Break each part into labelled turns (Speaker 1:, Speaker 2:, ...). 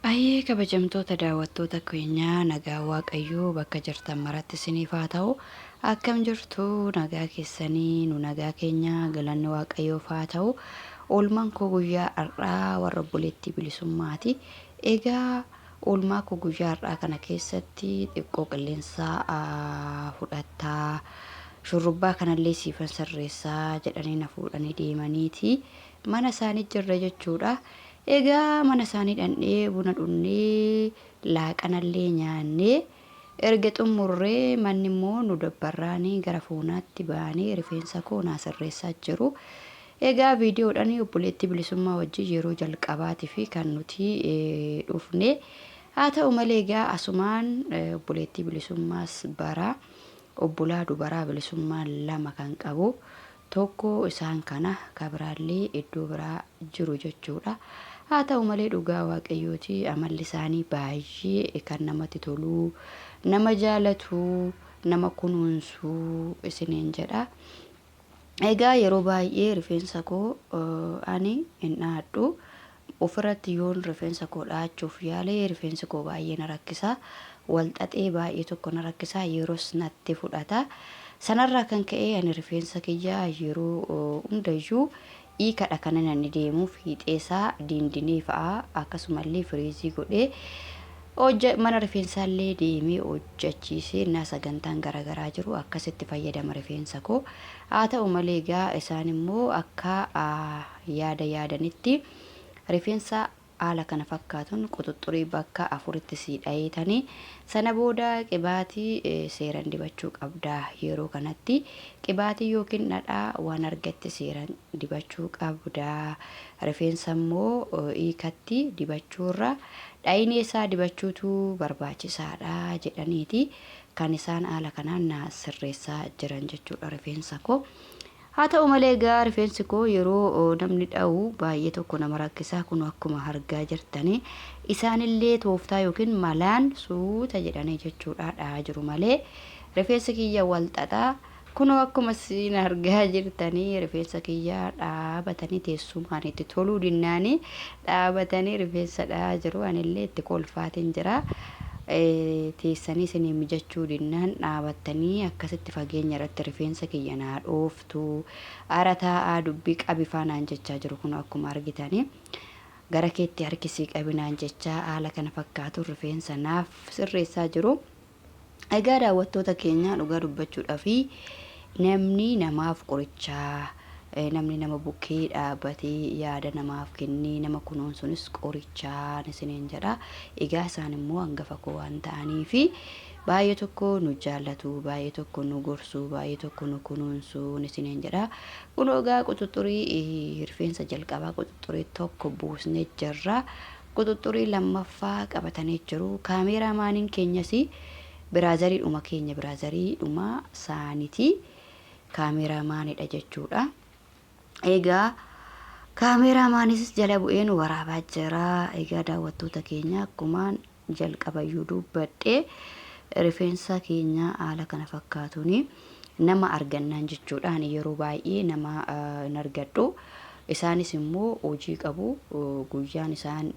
Speaker 1: Ayyee kabajamtoota daawwattoota keenyaa nagaa waaqayyoo bakka jirtan maratti isiniif haa ta'u. Akkam jirtu nagaa keessanii nu nagaa keenya galanni waaqayyoof haa ta'u. Oolmaan koo guyyaa har'aa warra obboleettii bilisummaati. Egaa oolmaa koo guyyaa har'aa kana keessatti xiqqoo qilleensaa fudhattaa shurrubbaa kanallee siifan sirreessaa jedhanii na fuudhanii deemaniiti mana isaanii jirra jechuudha. Egaa mana isaanii dhandhee buna dhunnee laaqanallee nyaannee erga xumurree manni immoo nu dabbarraanii gara fuunaatti ba'anii rifeensa koo naa sirreessaa jiru. Egaa viidiyoodhaan obboleettii bilisummaa wajjin yeroo jalqabaatii fi kan nuti dhufne haa ta'u malee egaa asumaan obboleettii bilisummaas bara obbolaa dubaraa bilisummaa lama kan qabu tokko isaan kana kabiraallee iddoo biraa jiru jechuudha. Haa ta'u malee dhugaa waaqayyooti amalli isaanii baay'ee kan namatti tolu, nama jaalatu, nama kunuunsu isiniin jedha. Egaa yeroo baay'ee rifeensa koo ani hin dhaadhu. Ofirratti yoon rifeensa koo dhaachuuf yaalee rifeensi koo baay'ee na rakkisa. Walxaxee baay'ee tokko na rakkisa, yeroos natti fudhata. Sanarraa kan ka'e ani rifeensa kiyyaa yeroo hundayyuu hiikadha kanan inni deemu fiixeesaa diindinee fa'aa akkasumallee firiizii godhee mana rifeensaallee deemee hojjechiisee na sagantaan garaagaraa jiru akkasitti fayyadama rifeensa koo. Haa ta'u malee egaa isaan immoo akka yaadanitti rifeensa haala kana fakkaatuun quxuxurii bakka afuritti siidhaayitanii sana booda qibaatii seeran dibachuu qabda. Yeroo kanatti qibaatii yookiin dhadhaa waan argatte seeran dibachuu qabda. Rifeensa immoo hiikatti dibachuurra dhayinii isaa dibachuutu barbaachisaadha jedhaniiti kan isaan haala kanaan na sirreessaa jiran jechuudha rifeensa koo. Haa ta'u malee egaa rifeensi koo yeroo namni dha'u baay'ee tokko nama rakkisaa kun akkuma argaa jirtanii isaanillee tooftaa yookiin malaan suuta jedhanii jechuudha dha'aa jiru malee rifeensi kiyya walxaxaa kun akkuma isin argaa jirtanii rifeensa kiyya dhaabatanii teessumaan itti toluu dinnaanii dhaabatanii rifeensa dha'aa jiru. Anillee itti kolfaatiin jira. Teessanii isinii mijachuu dinnaan dhaabattanii akkasitti fageenya irratti rifeensa kiyya naa dhooftu ara taa'aa dubbii qabi faanaan jechaa jiru kun akkuma argitanii gara keetti harkisii qabinaan jechaa haala kana fakkaatu rifeensa naaf sirreessaa jiru. Egaa daawwattoota keenya dhugaa dubbachuudhaaf namni namaaf qorichaa namni nama bukkee dhaabbatee yaada namaaf kennee nama kunuunsunis qorichaa isiniin jedha. Egaa isaan immoo hangafa koo waan ta'aniif baay'ee tokko nu jaallatu, baay'ee tokko nu gorsu, baay'ee tokko nu kunuunsu isiniin jedha. Kun egaa quxuxurii rifeensa jalqabaa quxuxurii tokko buusnee jirra. Quxuxurii lammaffaa qabatanii jiru. Kaameraamaaniin keenyas biraazariidhuma keenya biraazariidhuma saanitii kaameraamaanidha jechuudha. Egaa kaameraamaanis jala bu'ee nu waraabaa jira. Egaa daawwattoota keenya akkumaan jalqabayyuu dubbadhee rifeensa keenya haala kana fakkaatuun nama argannaan jechuudha. Ani yeroo baay'ee nama hin argadhu. Isaanis immoo hojii qabu. Guyyaan isaan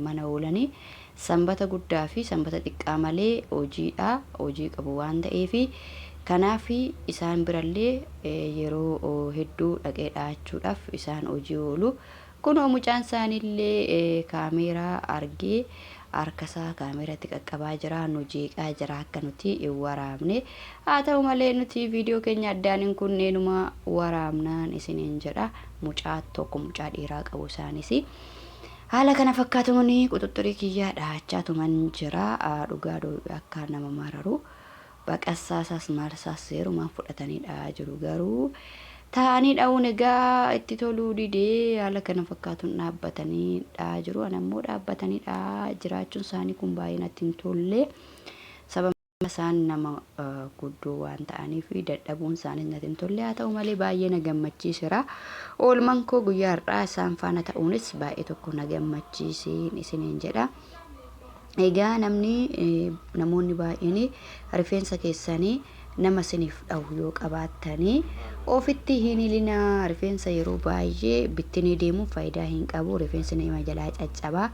Speaker 1: mana oolanii sanbata guddaa fi sanbata xiqqaa malee hojii qabu waan ta'eef kanaaf isaan birallee yeroo hedduu dhaqee dhaachuudhaaf isaan hojii oolu. Kun mucaan isaaniillee kaameeraa argee harkasaa kaameeratti qaqqabaa jira, nu jeeqaa jira akka nuti hin waraabne. Haa ta'u malee nuti viidiyoo keenya addaan kunneenuma waraabnaan isiniin jedha. Mucaa tokko mucaa dhiiraa qabu isaanis haala kana fakkaatuun quxuxurii kiyyaa dhaachaa tuman jira. Dhugaa akka nama mararu baqassaasaas maalsaas seerumaan fudhatanii dha'aa jiru. Garuu taa'anii dha'uun egaa itti toluu didee haala kana fakkaatuun dhaabbatanii dha'aa jiru. Ani ammoo dhaabbatanii dha'aa jiraachuun isaanii kun baay'ee natti hin tolle. Sababa isaan nama guddoo waan ta'aniif dadhabuun isaanii natti hin tolle. Haa ta'u malee baay'ee na gammachiisera. Oolmaan koo guyyaa har'aa isaan faana ta'uunis baay'ee tokko na gammachiiseen isiniin jedha. Egaa namoonni baay'een rifeensa keessanii nama isiniif dha'u yoo qabaattanii ofitti hin ilina rifeensa yeroo baay'ee bittinee deemu faayidaa hin qabu. Rifeensi nama jalaa caccabaa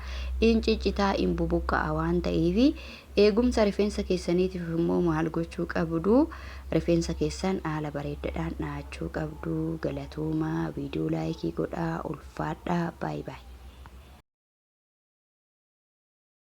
Speaker 1: in ciccitaa in bubuqqa'a waan ta'eef eegumsa rifeensa keessaniitiif immoo maal gochuu qabdu? Rifeensa keessan haala bareedaadhaan dhahachuu qabdu. Galatooma viidiyoo laayikii godhaa ulfaadhaa. Baay baay.